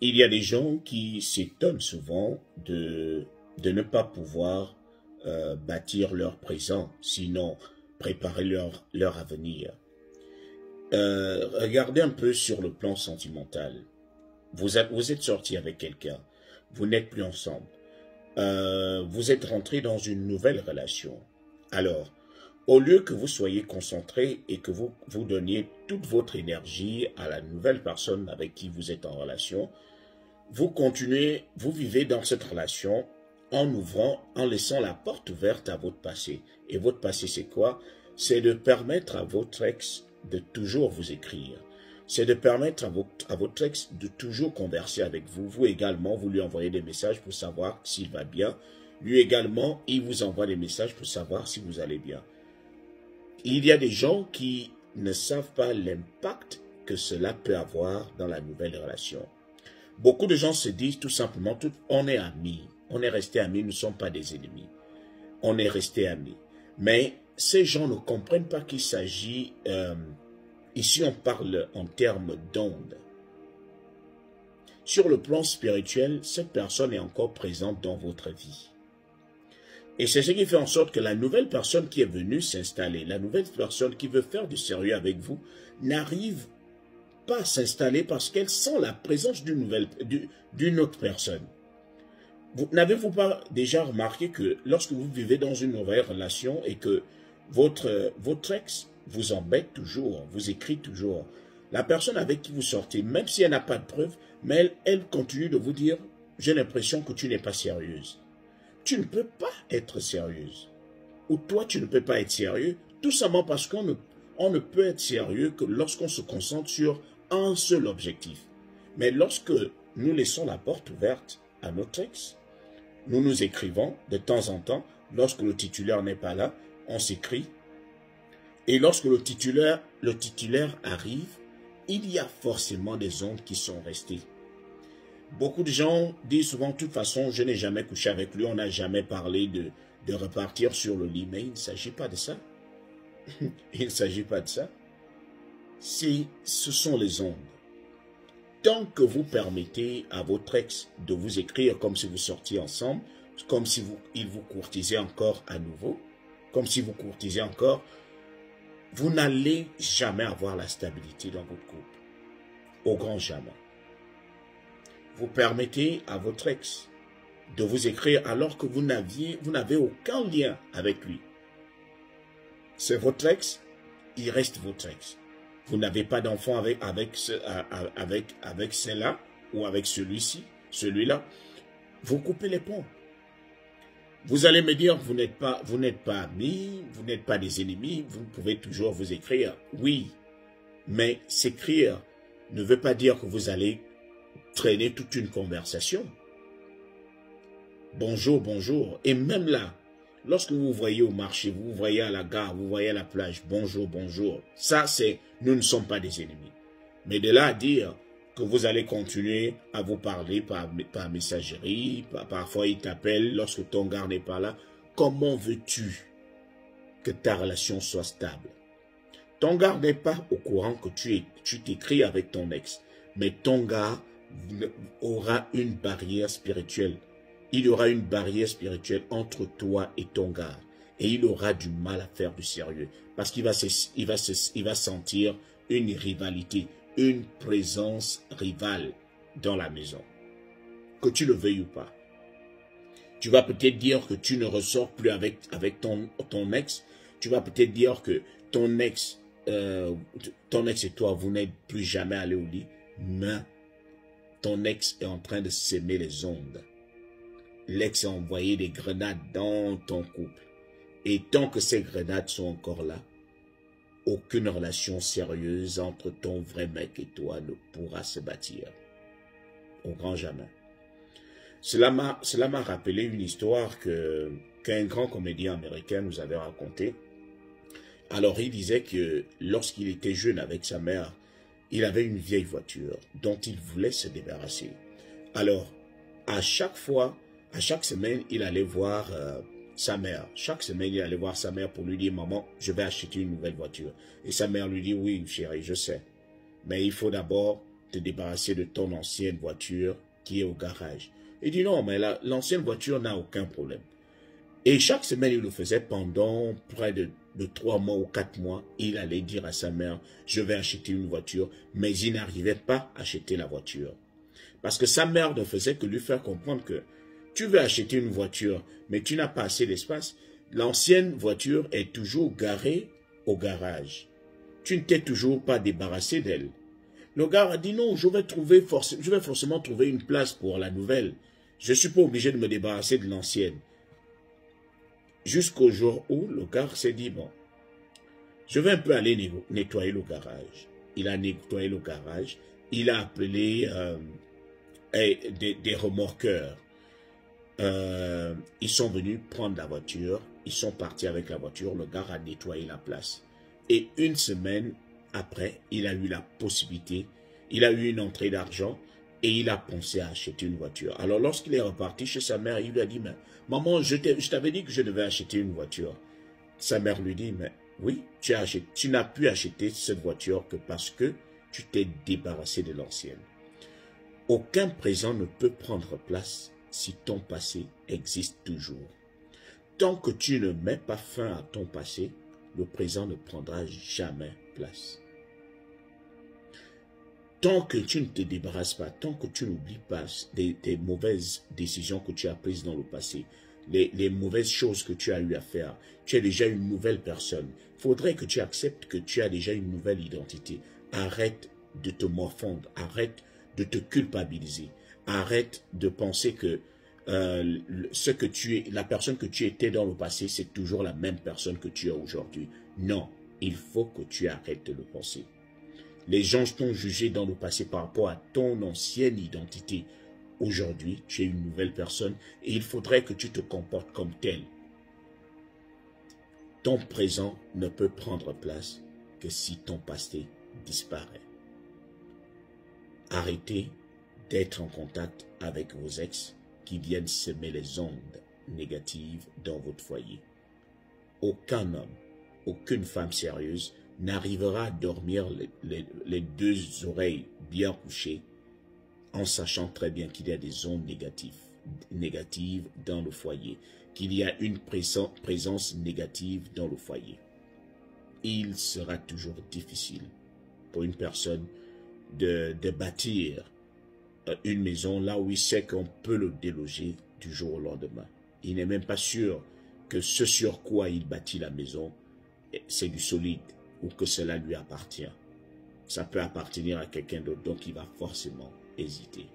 Il y a des gens qui s'étonnent souvent de ne pas pouvoir bâtir leur présent, sinon préparer leur avenir. Regardez un peu sur le plan sentimental. Vous êtes sorti avec quelqu'un, vous n'êtes plus ensemble. Vous êtes rentré dans une nouvelle relation. Alors, au lieu que vous soyez concentré et que vous donniez toute votre énergie à la nouvelle personne avec qui vous êtes en relation, vous continuez, vous vivez dans cette relation en ouvrant, en laissant la porte ouverte à votre passé. Et votre passé, c'est quoi? C'est de permettre à votre ex de toujours vous écrire. C'est de permettre à votre ex de toujours converser avec vous. Vous également, vous lui envoyez des messages pour savoir s'il va bien. Lui également, il vous envoie des messages pour savoir si vous allez bien. Il y a des gens qui ne savent pas l'impact que cela peut avoir dans la nouvelle relation. Beaucoup de gens se disent tout simplement, on est amis, on est resté amis, nous ne sommes pas des ennemis. On est resté amis. Mais ces gens ne comprennent pas qu'il s'agit, ici on parle en termes d'ondes. Sur le plan spirituel, cette personne est encore présente dans votre vie. Et c'est ce qui fait en sorte que la nouvelle personne qui est venue s'installer, la nouvelle personne qui veut faire du sérieux avec vous, n'arrive pas à s'installer parce qu'elle sent la présence d'une autre personne. N'avez-vous pas déjà remarqué que lorsque vous vivez dans une nouvelle relation et que votre ex vous embête toujours, vous écrit toujours, la personne avec qui vous sortez, même si elle n'a pas de preuves, mais elle continue de vous dire « j'ai l'impression que tu n'es pas sérieuse ». Tu ne peux pas être sérieuse. Ou toi, tu ne peux pas être sérieux, tout simplement parce qu'on ne peut être sérieux que lorsqu'on se concentre sur un seul objectif. Mais lorsque nous laissons la porte ouverte à notre ex, nous nous écrivons de temps en temps, lorsque le titulaire n'est pas là, on s'écrit. Et lorsque le titulaire arrive, il y a forcément des ondes qui sont restées. Beaucoup de gens disent souvent, de toute façon, je n'ai jamais couché avec lui, on n'a jamais parlé de repartir sur le lit. Mais il ne s'agit pas de ça. Il ne s'agit pas de ça. Ce sont les ondes. Tant que vous permettez à votre ex de vous écrire comme si vous sortiez ensemble, comme si il vous courtisait encore à nouveau, comme si vous courtisez encore, vous n'allez jamais avoir la stabilité dans votre couple. Au grand jamais. Vous permettez à votre ex de vous écrire alors que vous n'avez aucun lien avec lui. C'est votre ex, il reste votre ex. Vous n'avez pas d'enfant avec celle-là ou avec celui-ci, celui-là. Vous coupez les ponts. Vous allez me dire, vous n'êtes pas amis, vous n'êtes pas des ennemis, vous pouvez toujours vous écrire. Oui, mais s'écrire ne veut pas dire que vous allez traîner toute une conversation. Bonjour, bonjour. Et même là, lorsque vous voyez au marché, vous voyez à la gare, vous voyez à la plage, bonjour, bonjour. Ça, c'est, nous ne sommes pas des ennemis. Mais de là à dire que vous allez continuer à vous parler par messagerie, parfois il t'appelle lorsque ton gars n'est pas là. Comment veux-tu que ta relation soit stable? Ton gars n'est pas au courant que tu t'écris avec ton ex, mais ton gars aura une barrière spirituelle. Il y aura une barrière spirituelle entre toi et ton gars. Et il aura du mal à faire du sérieux. Parce qu'il va sentir une rivalité, une présence rivale dans la maison. Que tu le veuilles ou pas. Tu vas peut-être dire que tu ne ressors plus avec ton ex. Tu vas peut-être dire que ton ex et toi, vous n'êtes plus jamais allés au lit. Mais ton ex est en train de s'aimer les ondes. L'ex a envoyé des grenades dans ton couple. Et tant que ces grenades sont encore là, aucune relation sérieuse entre ton vrai mec et toi ne pourra se bâtir. Au grand jamais. Cela m'a rappelé une histoire qu'un grand comédien américain nous avait racontée. Alors il disait que lorsqu'il était jeune avec sa mère, il avait une vieille voiture dont il voulait se débarrasser. Alors, à chaque semaine, il allait voir sa mère. Chaque semaine, il allait voir sa mère pour lui dire « Maman, je vais acheter une nouvelle voiture. » Et sa mère lui dit « Oui, chérie, je sais. Mais il faut d'abord te débarrasser de ton ancienne voiture qui est au garage. Il dit non, mais l'ancienne voiture n'a aucun problème. Et chaque semaine, il le faisait pendant près de 3 mois ou 4 mois. Il allait dire à sa mère, je vais acheter une voiture, mais il n'arrivait pas à acheter la voiture. Parce que sa mère ne faisait que lui faire comprendre que tu veux acheter une voiture, mais tu n'as pas assez d'espace. L'ancienne voiture est toujours garée au garage. Tu ne t'es toujours pas débarrassé d'elle. Le gars a dit non, je vais forcément trouver une place pour la nouvelle. Je ne suis pas obligé de me débarrasser de l'ancienne. Jusqu'au jour où le gars s'est dit, bon, je vais un peu aller nettoyer le garage. Il a nettoyé le garage. Il a appelé des remorqueurs. Ils sont venus prendre la voiture. Ils sont partis avec la voiture. Le gars a nettoyé la place. Et une semaine après, il a eu la possibilité, il a eu une entrée d'argent et il a pensé à acheter une voiture. Alors lorsqu'il est reparti chez sa mère, il lui a dit, mais maman, je t'avais dit que je devais acheter une voiture. Sa mère lui dit, mais oui, tu n'as pu acheter cette voiture que parce que tu t'es débarrassé de l'ancienne. Aucun présent ne peut prendre place si ton passé existe toujours. Tant que tu ne mets pas fin à ton passé, le présent ne prendra jamais place. Tant que tu ne te débarrasses pas, tant que tu n'oublies pas des mauvaises décisions que tu as prises dans le passé, les mauvaises choses que tu as eu à faire, tu es déjà une nouvelle personne. Il faudrait que tu acceptes que tu as déjà une nouvelle identité. Arrête de te morfondre, arrête de te culpabiliser, arrête de penser que la personne que tu étais dans le passé, c'est toujours la même personne que tu es aujourd'hui. Non, il faut que tu arrêtes de le penser. Les gens t'ont jugé dans le passé par rapport à ton ancienne identité. Aujourd'hui, tu es une nouvelle personne et il faudrait que tu te comportes comme tel. Ton présent ne peut prendre place que si ton passé disparaît. Arrêtez d'être en contact avec vos ex qui viennent semer les ondes négatives dans votre foyer. Aucun homme, aucune femme sérieuse n'arrivera à dormir les deux oreilles bien couchées en sachant très bien qu'il y a des ondes négatives dans le foyer, qu'il y a une présence négative dans le foyer. Il sera toujours difficile pour une personne de bâtir une maison là où il sait qu'on peut le déloger du jour au lendemain. Il n'est même pas sûr que ce sur quoi il bâtit la maison, c'est du solide ou que cela lui appartient. Ça peut appartenir à quelqu'un d'autre, donc il va forcément hésiter.